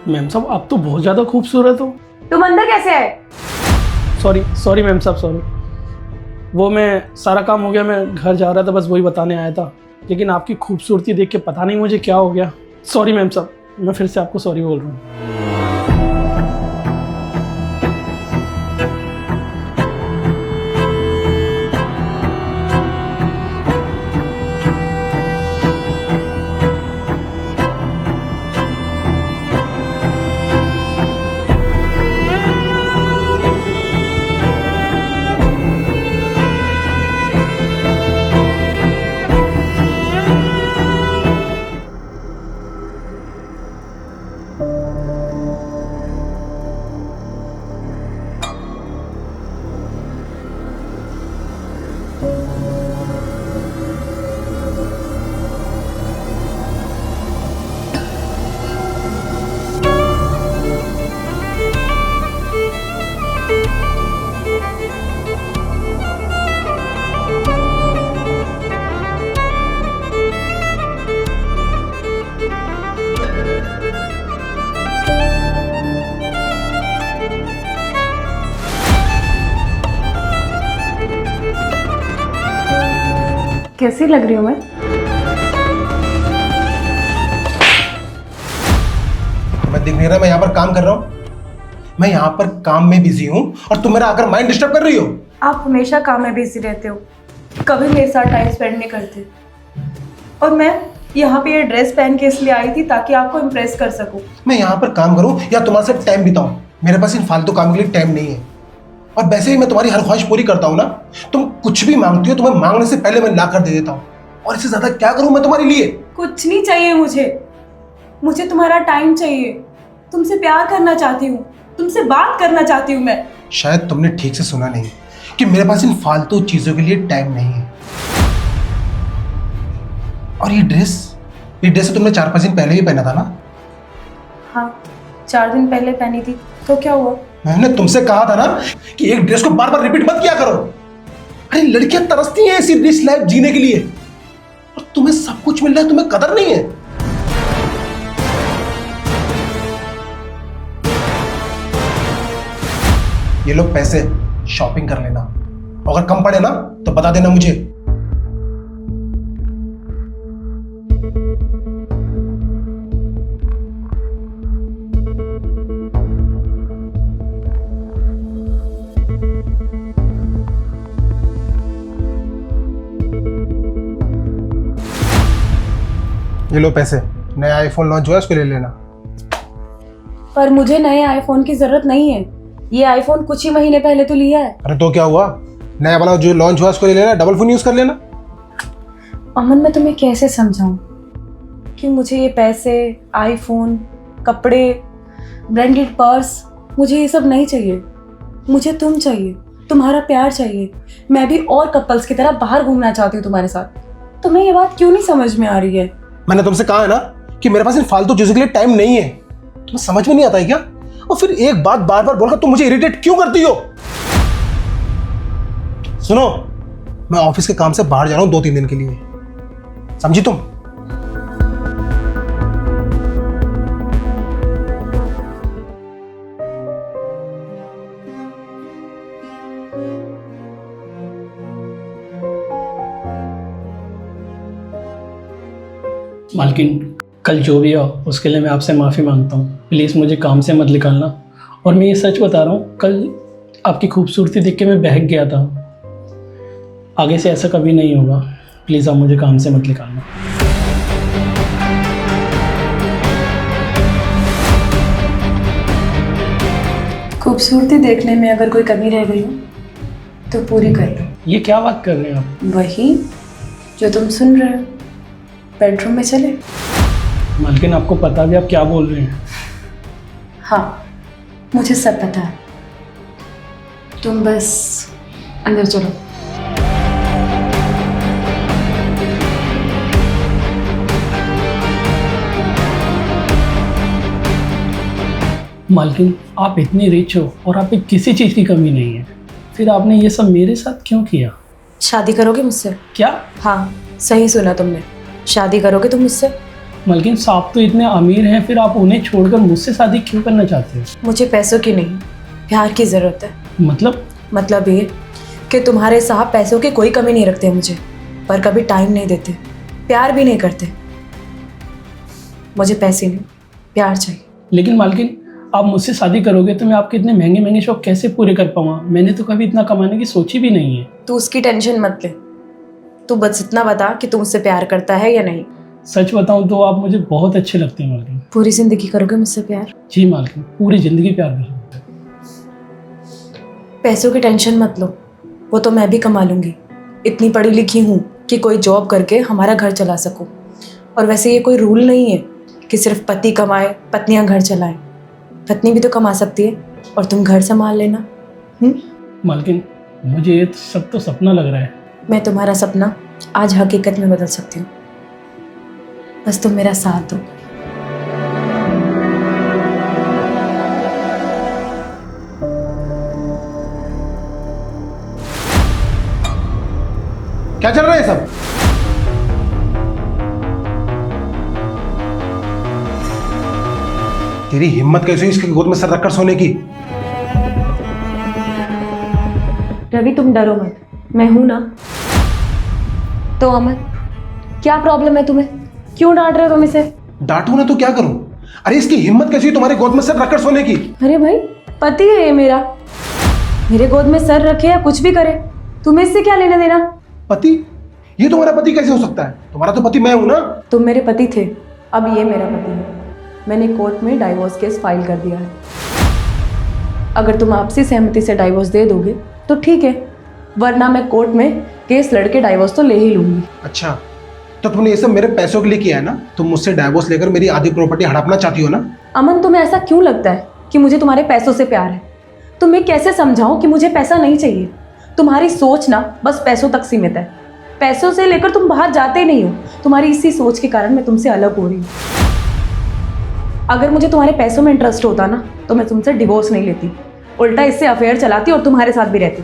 Ma'am साहब आप तो बहुत ज़्यादा खूबसूरत हो। तुम अंदर कैसे आए? सॉरी मैम साहब सॉरी। वो मैं सारा काम हो गया, मैं घर जा रहा था, बस वही बताने आया था। लेकिन आपकी खूबसूरती देख के पता नहीं मुझे क्या हो गया। सॉरी मैम साहब, मैं फिर से आपको सॉरी बोल रहा हूँ। कैसी लग रही हूँ मैं? मैं दिख नहीं रहा? मैं यहाँ पर काम कर रहा हूँ। मैं यहाँ पर काम में बिजी हूँ और तुम मेरा आकर माइंड डिस्टर्ब कर रही हो। आप हमेशा काम में बिजी रहते हो, कभी मेरे साथ टाइम स्पेंड नहीं करते। और मैं यहाँ पे ये ड्रेस पहन के इसलिए आई थी ताकि आपको इम्प्रेस कर सकूँ। मैं यहाँ पर काम करूँ या तुम्हारे साथ टाइम बिताऊँ, मेरे पास इन फालतू काम के लिए टाइम नहीं है। और वैसे ही मैं तुम्हारी हर ख्वाहिश पूरी करता हूँ ना। तुम कुछ भी मांगती हो, तुम्हें मांगने से पहले मैं ला कर दे देता हूँ। और इससे ज्यादा क्या करूँ मैं तुम्हारे लिए? कुछ नहीं चाहिए मुझे तुम्हारा टाइम चाहिए। तुमसे प्यार करना चाहती हूँ, तुमसे बात करना चाहती हूँ मैं। शायद तुमने ठीक से सुना नहीं कि मेरे पास इन फालतू चीजों के लिए टाइम नहीं है। और ये ड्रेस तो तुमने 4-5 दिन पहले ही पहना था ना? हाँ, 4 दिन पहले पहनी थी, तो क्या हुआ? मैंने तुमसे कहा था ना कि एक ड्रेस को बार बार रिपीट मत किया करो। अरे लड़कियां तरसती हैं ऐसी रिच लाइफ जीने के लिए, और तुम्हें सब कुछ मिल रहा है, तुम्हें कदर नहीं है। ये लो पैसे, शॉपिंग कर लेना। अगर कम पड़े ना तो बता देना मुझे। ये लो पैसे, नया आईफोन लॉन्च हुआ है, उसको ले लेना। पर मुझे नए आईफोन की जरूरत नहीं है। ये आईफोन कुछ ही महीने पहले तो लिया है। अरे तो क्या हुआ, नया वाला जो लॉन्च हुआ उसको ले लेना, डबल फोन यूज कर लेना। अमन, मैं तुम्हें कैसे समझाऊं कि मुझे ये पैसे, आईफोन, कपड़े, ब्रांडेड पर्स, मुझे ये सब नहीं चाहिए। मुझे तुम चाहिए, तुम्हारा प्यार चाहिए। मैं भी और कपल्स की तरह बाहर घूमना चाहती हूँ तुम्हारे साथ। तुम्हें ये बात क्यों नहीं समझ में आ रही है? मैंने तुमसे कहा है ना कि मेरे पास इन फालतू चीजों के लिए टाइम नहीं है। तुम्हें समझ में नहीं आता है क्या? और फिर एक बात बार बार बोलकर तुम मुझे इरिटेट क्यों करती हो? सुनो, मैं ऑफिस के काम से बाहर जा रहा हूं 2-3 दिन के लिए, समझी तुम? मालकिन, कल जो भी हो उसके लिए मैं आपसे माफ़ी मांगता हूँ। प्लीज़ मुझे काम से मत निकालना। और मैं ये सच बता रहा हूँ, कल आपकी खूबसूरती देख के मैं बहक गया था। आगे से ऐसा कभी नहीं होगा। प्लीज़ आप मुझे काम से मत निकालना। खूबसूरती देखने में अगर कोई कमी रह गई हो तो पूरी कर लो। ये क्या बात कर रहे हैं आप? वही जो तुम सुन रहे हो। बेडरूम में चले? मालकिन, आपको पता भी आप क्या बोल रहे हैं? हाँ, मुझे सब पता है। तुम बस अंदर चलो। मालकिन, आप इतनी रिच हो और आप पे किसी चीज़ की कमी नहीं है, फिर आपने ये सब मेरे साथ क्यों किया? शादी करोगे मुझसे? क्या? हाँ, सही सुना तुमने। शादी करोगे तुम मुझसे? मालकिन साहब तो इतने अमीर हैं, फिर आप उन्हें छोड़कर मुझसे शादी क्यों करना चाहते हो? मुझे पैसों की नहीं, प्यार की ज़रूरत है। मतलब ये कि तुम्हारे साहब पैसों की कोई कमी नहीं रखते मुझे, पर कभी टाइम नहीं देते, प्यार भी नहीं करते। मुझे पैसे नहीं, प्यार चाहिए। लेकिन मालकिन आप मुझसे शादी करोगे तो मैं आपके इतने महंगे महंगे शौक कैसे पूरे कर पाऊंगा? मैंने तो कभी इतना कमाने की सोची भी नहीं है। तू उसकी टेंशन मत ले, तू बस इतना बता कि तू मुझसे प्यार करता है या नहीं। सच बताऊं तो आप मुझे बहुत अच्छे लगते हैं मालकिन। पूरी जिंदगी करोगे मुझसे प्यार? जी मालकिन, पूरी जिंदगी प्यार करूंगा। पैसों की टेंशन मत लो, वो तो मैं भी कमा लूंगी। इतनी पढ़ी लिखी हूँ कि कोई जॉब करके हमारा घर चला सकूं। और वैसे ये कोई रूल नहीं है कि सिर्फ पति कमाए पत्नियां घर चलाएं। पत्नी भी तो कमा सकती है और तुम घर संभाल लेना। मालकिन मुझे ये सब तो सपना लग रहा है। मैं तुम्हारा सपना आज हकीकत में बदल सकती हूँ, बस तुम मेरा साथ दो। क्या चल रहा है सब? तेरी हिम्मत कैसे हुई इसके गोद में सर रखकर सोने की? रवि तुम डरो मत, मैं हूं ना। तो अमन, क्या प्रॉब्लम है तुम्हें? क्यों डांट रहे हो तुम इसे? डांटू ना तो क्या करूं? अरे इसकी हिम्मत कैसी हुई तुम्हारे गोद में सर रखकर सोने की? अरे भाई, पति है ये मेरा, मेरे गोद में सर रखे या कुछ भी करे, तुम्हें इससे क्या लेना देना? पति? ये तुम्हारा पति कैसे हो सकता है? तुम्हारा तो पति मैं हूं ना। तुम मेरे पति थे, अब ये मेरा पति है। मैंने कोर्ट में डाइवोर्स केस फाइल कर दिया है। अगर तुम आपसी सहमति से डाइवोर्स दे दोगे तो ठीक है, वरना मैं कोर्ट में केस लड़के डाइवोर्स तो ले ही लूंगी। अच्छा, तो तुमने ये सब मेरे पैसों के लिए किया है ना? तुम मुझसे डाइवोर्स लेकर मेरी आधी प्रॉपर्टी हड़पना चाहती हो ना? अमन, तुम्हें ऐसा क्यों लगता है कि मुझे तुम्हारे पैसों से प्यार है? तुम्हें कैसे समझाऊं कि मुझे पैसा नहीं चाहिए? तुम्हारी सोच ना बस पैसों तक सीमित है। पैसों से लेकर तुम बाहर जाते नहीं हो। तुम्हारी इसी सोच के कारण मैं तुमसे अलग हो रही हूँ। अगर मुझे तुम्हारे पैसों में इंटरेस्ट होता ना तो मैं तुमसे डिवोर्स नहीं लेती, उल्टा इससे अफेयर चलाती और तुम्हारे साथ भी रहती।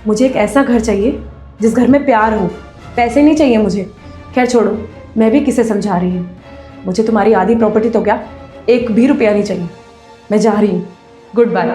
मुझे एक ऐसा घर चाहिए जिस घर में प्यार हो, पैसे नहीं चाहिए मुझे। खैर छोड़ो, मैं भी किसे समझा रही हूँ। मुझे तुम्हारी आधी प्रॉपर्टी तो क्या, 1 भी रुपया नहीं चाहिए। मैं जा रही हूँ, गुड बाय।